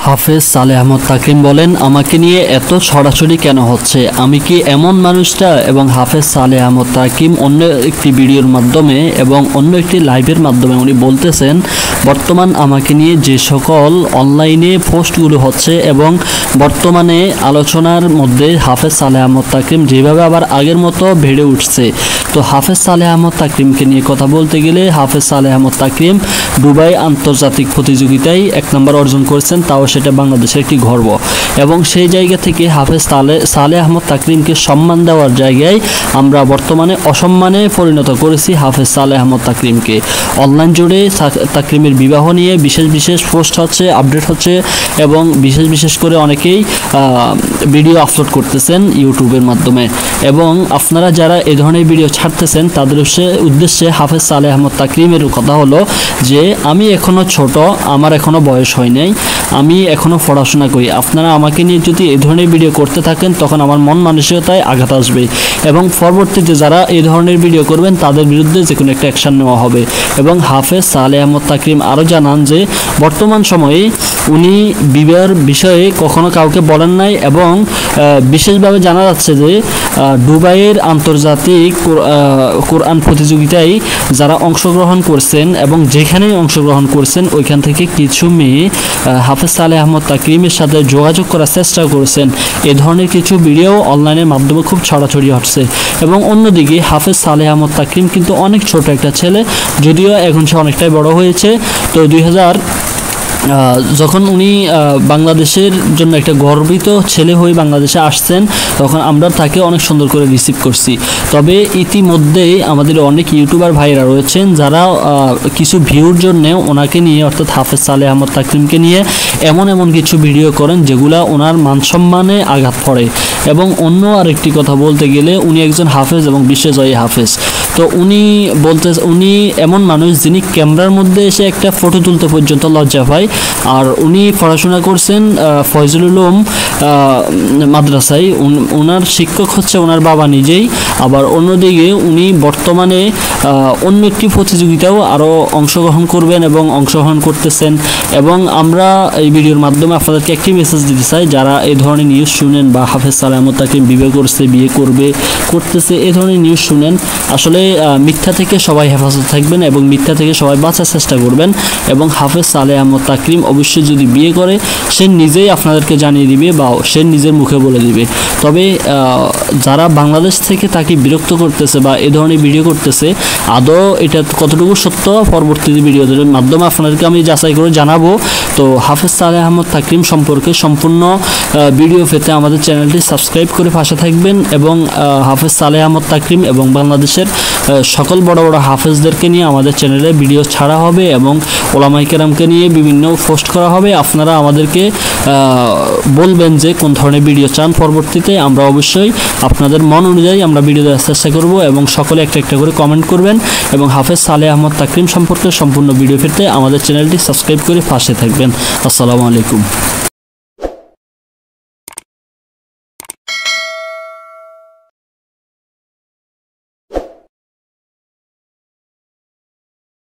হাফেজ সালেহ আহমদ তাকিম বলেন, আমাকে নিয়ে এত ছড়াছড়ি কেন হচ্ছে? আমি কি এমন মানুষটা? এবং হাফেজ সালেহ আহমদ তাকিম অন্য একটি ভিডিওর মাধ্যমে এবং অন্য একটি লাইভের মাধ্যমে উনি বলতেছেন, বর্তমান আমাকে নিয়ে যে সকল অনলাইনে পোস্টগুলো হচ্ছে এবং বর্তমানে আলোচনার মধ্যে হাফেজ সালেহ আহমদ তাকিম যেভাবে আবার আগের মতো বেড়ে উঠছে, তো হাফেজ সালেহ আহমদ তাকিমকে নিয়ে কথা বলতে গেলে হাফেজ সালেহ আহমদ তাকিম দুবাই আন্তর্জাতিক প্রতিযোগিতায় 1 নম্বর অর্জন করেছেন, তাও সেটা বাংলাদেশের একটি গর্ব। এবং সেই জায়গা থেকে হাফেজ সালেহ আহমদ তাকিমকে সম্মান দেওয়ার জায়গায় আমরা বর্তমানে অসম্মানে পরিণত করেছি হাফেজ সালেহ আহমদ তাকিমকে। অনলাইন জুড়ে তাকিমের বিবাহ নিয়ে বিশেষ পোস্ট হচ্ছে, আপডেট হচ্ছে এবং বিশেষ করে অনেকেই ভিডিও আপলোড করতেছেন ইউটিউবের মাধ্যমে। এবং আপনারা যারা এই ধরনের ভিডিও ছাড়তেছেন তাদের উদ্দেশ্যে হাফেজ সালেহ আহমদ তাকিমের কথা হলো যে, আমি এখনও ছোট, আমার এখনও বয়স হয় নাই, আমি এখনও পড়াশোনা করি। আপনারা আমাকে নিয়ে যদি এই ধরনের ভিডিও করতে থাকেন তখন আমার মন মানসিকতায় আঘাত আসবে এবং পরবর্তীতে যারা এই ধরনের ভিডিও করবেন তাদের বিরুদ্ধে যে কোনো একটা অ্যাকশন নেওয়া হবে। এবং হাফেজ সালেহ আহমদ তাকিম আরও জানান যে, বর্তমান সময়ে উনি বিবাহের বিষয়ে কখনো কাউকে বলেন নাই এবং বিশেষভাবে জানা যাচ্ছে যে দুবাইয়ের আন্তর্জাতিক কোরআন প্রতিযোগিতায় যারা অংশগ্রহণ করছেন এবং যেখানেই অংশগ্রহণ করছেন ওইখান থেকে কিছু মেয়ে হাফেজ সালেহ আহমদ তাকিমের সাথে যোগাযোগ করার চেষ্টা করেছেন। এ ধরনের কিছু ভিডিও অনলাইনের মাধ্যমে খুব ছড়াছড়ি হচ্ছে। এবং অন্যদিকে হাফেজ সালেহ আহমদ তাকিম কিন্তু অনেক ছোট একটা ছেলে, যদিও এখন সে অনেকটাই বড় হয়েছে। তো যখন উনি বাংলাদেশের জন্য একটা গর্বিত ছেলে হয়ে বাংলাদেশে আসছেন তখন আমরা তাকে অনেক সুন্দর করে রিসিভ করছি। তবে ইতিমধ্যেই আমাদের অনেক ইউটিউবার ভাইরা রয়েছেন যারা কিছু ভিউর জন্য ওনাকে নিয়ে, অর্থাৎ হাফেজ সালেহ আহমদ তাকিমকে নিয়ে এমন কিছু ভিডিও করেন যেগুলা ওনার মানসম্মানে আঘাত পড়ে। এবং অন্য আরেকটি কথা বলতে গেলে উনি একজন হাফেজ এবং বিশ্বজয়ী হাফেজ। তো উনি এমন মানুষ যিনি ক্যামেরার মধ্যে এসে একটা ফটো তুলতে পর্যন্ত লজ্জা পায়। আর উনি পড়াশোনা করছেন ফয়জুল উলুম মাদ্রাসায়, ওনার শিক্ষক হচ্ছে ওনার বাবা নিজেই। আবার অন্যদিকে উনি বর্তমানে অন্য একটি প্রতিযোগিতাও আরও অংশগ্রহণ করবেন এবং অংশগ্রহণ করতেছেন। এবং আমরা এই ভিডিওর মাধ্যমে আপনাদেরকে একটি মেসেজ দিতে চাই, যারা এই ধরনের নিউজ শুনেন বা হাফেজ সালেহ আহমদ তাকিম বিয়ে করছে, বিয়ে করতেছে এই ধরনের নিউজ শুনেন, আসলে মিথ্যা থেকে সবাই হেফাজত থাকবেন এবং মিথ্যা থেকে সবাই বাঁচার চেষ্টা করবেন। এবং হাফেজ সালেহ আহমদ তাকিম অবশ্যই যদি বিয়ে করে সে নিজেই আপনাদেরকে জানিয়ে দিবে বা সে নিজের মুখে বলে দিবে। তবে যারা বাংলাদেশ থেকে তাকে বিরক্ত করতেছে বা এ ধরনের ভিডিও করতেছে, আদৌ এটা কতটুকু সত্য পরবর্তী ভিডিওদের মাধ্যমে আপনাদেরকে আমি যাচাই করে জানাবো। তো হাফেজ সালেহ আহমদ তাকিম সম্পর্কে সম্পূর্ণ ভিডিও পেতে আমাদের চ্যানেলটি সাবস্ক্রাইব করে পাশে থাকবেন। এবং হাফেজ সালেহ আহমদ তাকিম এবং বাংলাদেশের সকল বড় হাফেজদেরকে নিয়ে আমাদের চ্যানেলে ভিডিও ছাড়া হবে এবং ওলামায়ে কেরামকে নিয়ে বিভিন্ন পোস্ট করা হবে। আপনারা আমাদেরকে বলবেন যে কোন ধরনের ভিডিও চান, পরবর্তীতে আমরা অবশ্যই আপনাদের মন অনুযায়ী আমরা ভিডিও দেওয়ার চেষ্টা করব। এবং সকলে একটা করে কমেন্ট করবেন এবং হাফেজ সালেহ আহমদ তাকিম সম্পর্কে সম্পূর্ণ ভিডিও পেতে আমাদের চ্যানেলটি সাবস্ক্রাইব করে পাশে থাকবেন। আসসালামু আলাইকুম।